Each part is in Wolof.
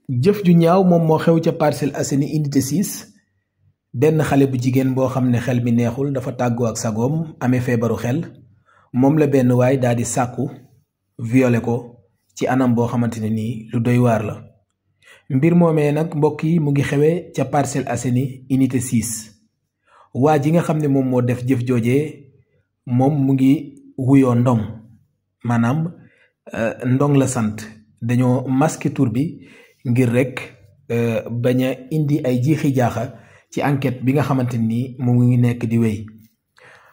jëf ju ñaaw moom moo xew ca Parcelles Assainies unité 6 benn xale bu jigéen boo xam ne xel mi neexul dafa tàggoo ak sagoom amee feebaru xel moom la benn waay daal di sàkku violé ko ci anam boo xamante ne nii lu doy waar la. mbir moomee nag mbokk yi mu ngi xewee ca Parcelles Assainies unité 6 waa ji nga xam ne moom moo def jëf joojee moom mu ngi wuyoo Ndong maanaam Ndong la sant dañoo masqué tur bi ngir rek bañ a indi ay jiixi jaaxa ci enquête bi nga xamante ni mu ngi nekk di wéy.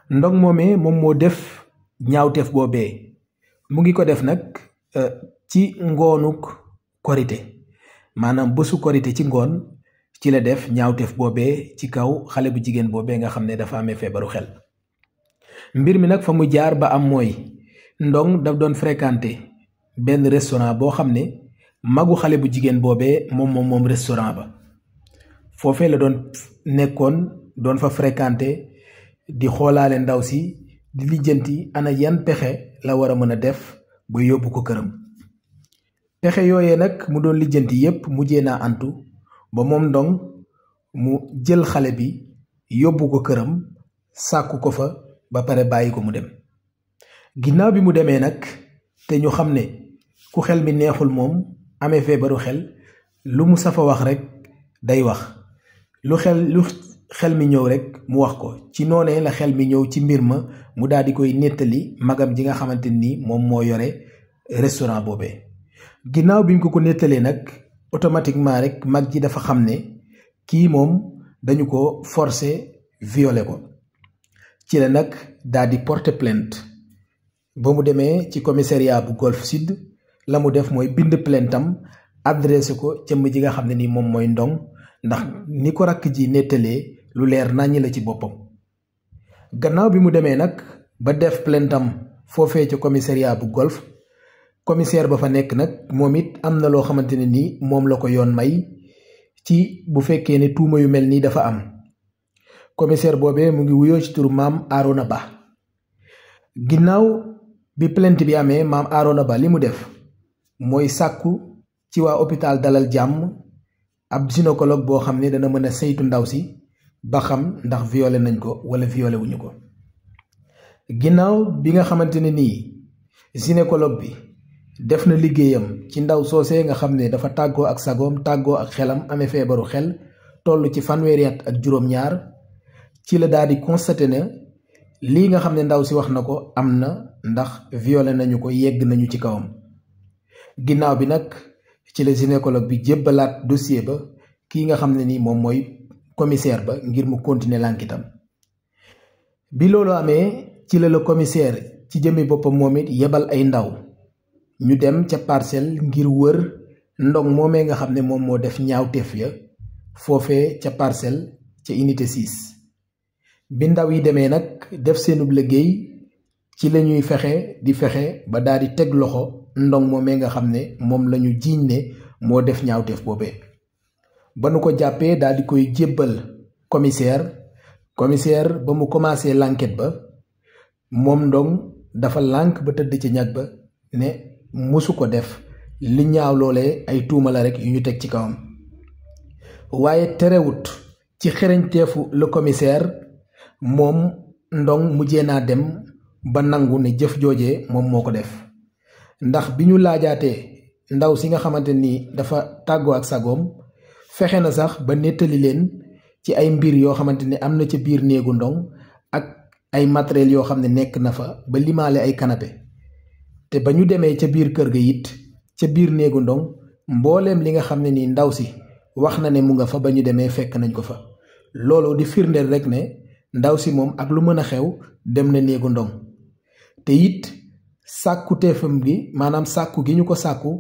Ndong moomee moom moo def ñaawteef boobee mu ngi ko def nag ci ngoonuk korite maanaam bésu korite ci ngoon ci la def ñaawteef boobee ci kaw xale bu jigéen boobee nga xam ne dafa amee feebaru xel. mbir mi nag fa mu jaar ba am mooy Ndong daf doon fréquenté benn restaurant boo xam ne magu xale bu jigéen boobee moom restaurant ba foofee la doon nekkoon doon fa fréquenté di xoolaale ndaw si di lijjanti ana yan pexe la war a mën a def ba yóbbu ko këram. pexe yooyee nag mu doon lijjanti yépp mujjee naa antu ba moom Ndong mu jël xale bi yóbbu ko këram sàkku ko fa ba pare bàyyi ko mu dem. ginnaaw bi mu demee nag te ñu xam ne ku xel mi neexul moom amee feebaru xel lu mu safa wax rek day wax lu xel mi ñëw rek mu wax ko ci noonee la xel mi ñëw ci mbir ma mu daal di koy nettali magam ji nga xamante ni moom moo yore restaurant boobee. ginnaaw bi ñu ko nettalee nag automatiquement rek mag ji dafa xam ne kii moom dañu ko forcer violer ko ci la nag daal di porter plainte. ba mu demee ci commissariat bu Golf Sud la mu def mooy bind plaintam adressé ko jëmm ji nga xam ne ni moom mooy Ndong ndax ni ko rakk ji nettalee lu leer nàññi la ci boppam. gannaaw bi mu demee nag ba def plaintam foofee ca commissariat bu Golf commissaire ba fa nekk nag moom it am na loo xamante ne ni moom la ko yoon may ci bu fekkee ne tuuma yu mel nii dafa am. commissaire boobee mu ngi wuyoo ci turu maam Arona Ba. ginnaaw bi plainte bi amee maam Arona Ba li mu def mooy sàkku ci waa hôpital Dalal Jàmm ab gynécologue boo xam ne dana mën a saytu ndaw si ba xam ndax violé nañ ko wala violé wuñu ko. ginnaaw bi nga xamante ne nii gynécologue bi def na liggéeyam ci ndaw soosee nga xam ne dafa tàggoo ak sagoom tàggoo ak xelam amee feebaru xel toll ci fanweeri at ak juróom-ñaar ci la daal di constaté ne lii nga xam ne ndaw si wax na ko am na ndax violé nañu ko yegg nañu ci kawam. ginnaaw bi nag ci la gynécologue bi jébbalaat dossier ba kii nga xam ne ni moom mooy commissaire ba ngir mu continuer l'enquête. bi loolu amee ci la commissaire ci jëmmi boppam moom it yebal ay ndaw ñu dem ca parcelle ngir wër Ndong moomee nga xam ne moom moo def ñaawteef ya foofee ca parcelle ca unité 6. bi ndaw yi demee nag def seenub liggéey ci la ñuy fexe ba daal di teg loxo Ndong moomee nga xam ne moom la ñu jiiñ ne moo def ñaawteef boobee. ba nu ko jàppee daal di koy jébbal commissaire ba mu commencé l'enquête ba moom Ndong dafa lànk ba tëdd ci ñag ba ne musu ko def li ñaaw loolee ay tuuma la rek yu ñu teg ci kawam. waaye terewut ci xereñteefu le commissaire moom Ndong mujjee naa dem ba nangu ne jëf joojee moom moo ko def ndax bi ñu laajaatee ndaw si nga xamante ni dafa tàggoo ak sagoom fexe na sax ba nettali leen ci ay mbir yoo xamante ne am na ca biir néegu Ndong ak ay matériel yoo xam ne nekk na fa ba limaale ay canapé te ba ñu demee ca biir kër ga it ca biir néegu Ndong mbooleem li nga xam ne ni ndaw si wax na ne mu nga fa ba ñu demee fekk nañ ko fa. loolu di firndeel rek ne ndaw si moom ak lu mën a xew dem na néegu Ndong te it sàkku teefam gi maanaam sàkku gi ñu ko sàkku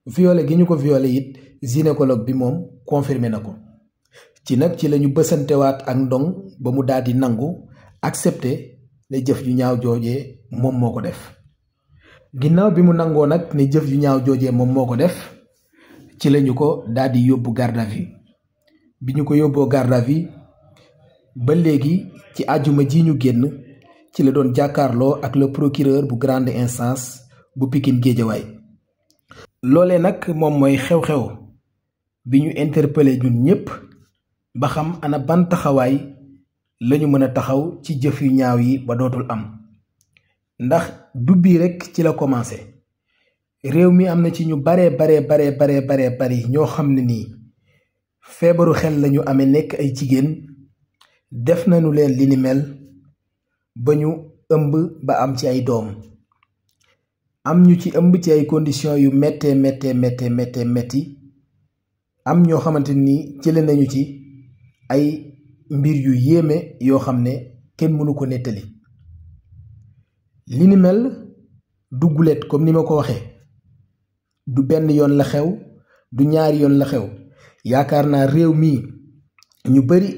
violé gi ñu ko violé it gynécologue bi moom confirmé na ko ci nag ci la ñu bësantewaat ak Ndong ba mu daal di nangu accepté ne jëf ju ñaaw joojee moom moo ko def. ginnaaw bi mu nangoo nag ne jëf ju ñaaw joojee moom moo ko def ci la ñu ko daal di yóbbu garde à vue. bi ñu ko yóbboo garde à vue ba léegi ci àjjuma ji ñu génn ci la doon jàkkaarloo ak le procureur bu grande instance bu Pikine Guédiawaye. loolee nag moom mooy xew-xew bi ñu interpellé ñun ñépp ba xam ana ban taxawaay lañu mën a taxaw ci jëf yu ñaaw yi ba dootul am. ndax du bii rekk ci la commencé réew mi am na ci ñu bare bari ñoo xam ne nii feebaru xel lañu amee nekk ay jigéen def nañu leen li ni mel ba ñu ëmb ba am ci ay doom am ñu ci ëmb ci ay conditions yu méttee metti am ñoo xamante ni jële nañu ci ay mbir yu yéeme yoo xam ne kenn mënu ko nettali. li ni mel du gulet comme ni ma ko waxee du benn yoon la xew du ñaari yoon la xew yaakaar naa réew mi ñu bari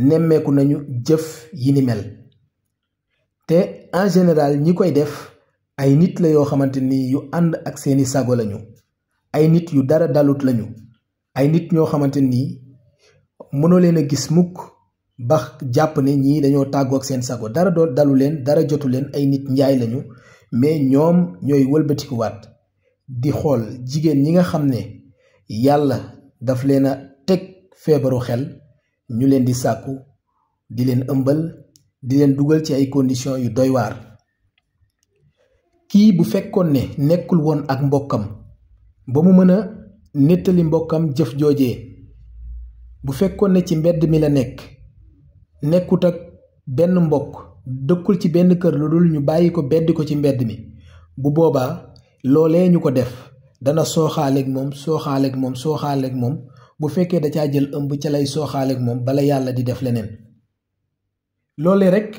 nemmeeku nañu jëf yi ni mel te en général ñi koy def ay nit la yoo xamante ni yu ànd ak seeni sago lañu ay nit yu dara dalut lañu ay nit ñoo xamante ni mënoo leen a gis mukk ba jàpp ne ñii dañoo tàggook seen sago dara doo dalu leen dara jotu leen ay nit njaay lañu mais ñoom ñooy wëlbatikuwaat di xool jigéen ñi nga xam ne yàlla daf leen a teg feebaru xel ñu leen di sàkku di leen ëmbal di leen dugal ci ay conditions yu doy waar. kii bu fekkoon ne nekkul woon ak mbokkam ba mu mën a nettali mbokkam jëf joojee bu fekkoon ne ci mbedd mi la nekkut ak benn mbokk dëkkul ci benn kër lu dul ñu bàyyi ko beddi ko ci mbedd mi bu boobaa loolee ñu ko def dana sooxaaleeg moom bu fekkee da caa jël ëmb ca lay sooxaaleeg moom bala yàlla di def leneen. loolee rekk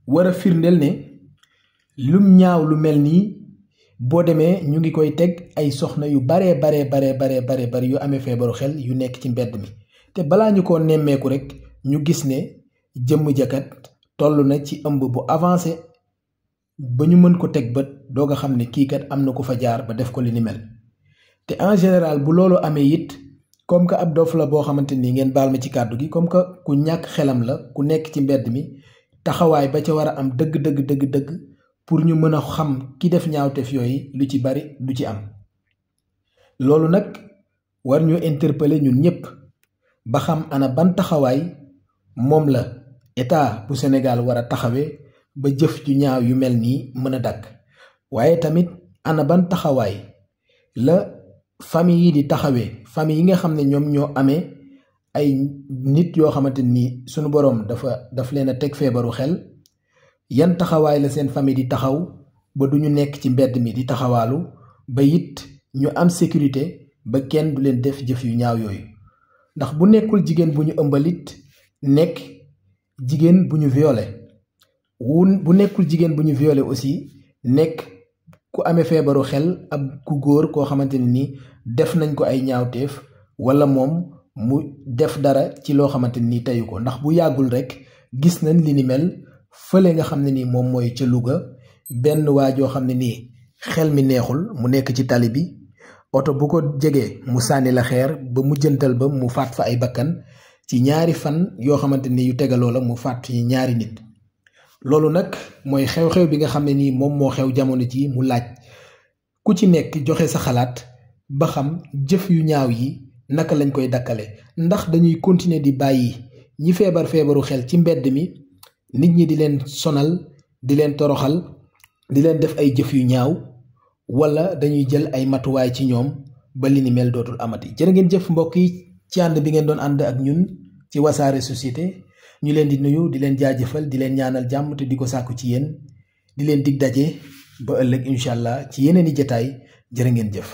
war a firndeel ne lum ñaaw lu mel nii boo demee ñu ngi koy teg ay soxna yu bare yu amee feebaru xel yu nekk ci mbedd mi te balaa ñu ko nemmeeku rekk ñu gis ne jëmm jakat toll na ci ëmb bu avancé ba ñu mën ko teg bët doog a xam ne kii kat am na ku fa jaar ba def ko li ni mel. te en général bu loolu amee it comme que ab dof la boo xamante ni ngeen baal ma ci kàddu gi comme que ku ñàkk xelam la ku nekk ci mbedd mi taxawaay ba ca war a am dëgg pour ñu mën a xam ki def ñaawteef yooyu lu ci bari du ci am. loolu nag war ñu interpeller ñun ñépp ba xam ana ban taxawaay moom la état bu Sénégal war a taxawee ba jëf ju ñaaw yu mel nii mën a dakk waaye tamit ana ban taxawaay la famille yi di taxawee famille yi nga xam ne ñoom ñoo amee ay nit yoo xamante ni sunu boroom daf leen a teg feebaru xel yan taxawaay la seen famille di taxaw ba du ñu nekk ci mbedd mi di taxawaalu ba it ñu am sécurité ba kenn du leen def jëf yu ñaaw yooyu. ndax bu nekkul jigéen bu ñu ëmbalit nekk jigéen bu ñu violé bu nekkul jigéen bu ñu violé aussi nekk ku amee feebaru xel ab ku góor koo xamante ne ni def nañ ko ay ñaawteef wala moom mu def dara ci loo xamante ni teyu ko. ndax bu yàggul rekk gis nañ li ni mel fële nga xam ne ni moom mooy ca Louga benn waa joo xam ne nii xel mi neexul mu nekk ci tali bi oto bu ko jegee mu sànni la xeer ba mu jëntal ba mu faat fa ay bakkan ci ñaari fan yoo xamante ni yu tegaloo la mu faat ci ñaari nit. loolu nag mooy xew-xew bi nga xam ne nii moom moo xew jamono ji mu laaj ku ci nekk joxe sa xalaat ba xam jëf yu ñaaw yi naka lañ koy dakkale. ndax dañuy continuer di bàyyi ñi feebaru xel ci mbedd mi nit ñi di leen sonal di leen toroxal di leen def ay jëf yu ñaaw wala dañuy jël ay matuwaay ci ñoom ba li ni mel dootul amati. jërë ngeen jëf mbokk yi ci ànd bi ngeen doon ànd ak ñun ci Wassare Société ñu leen di nuyu di leen jaajëfal di leen ñaanal jàmm te di ko sàkku ci yéen di leen dig daje ba ëllëg incha allah ci yeneen i jotaay jërë ngeen jëf.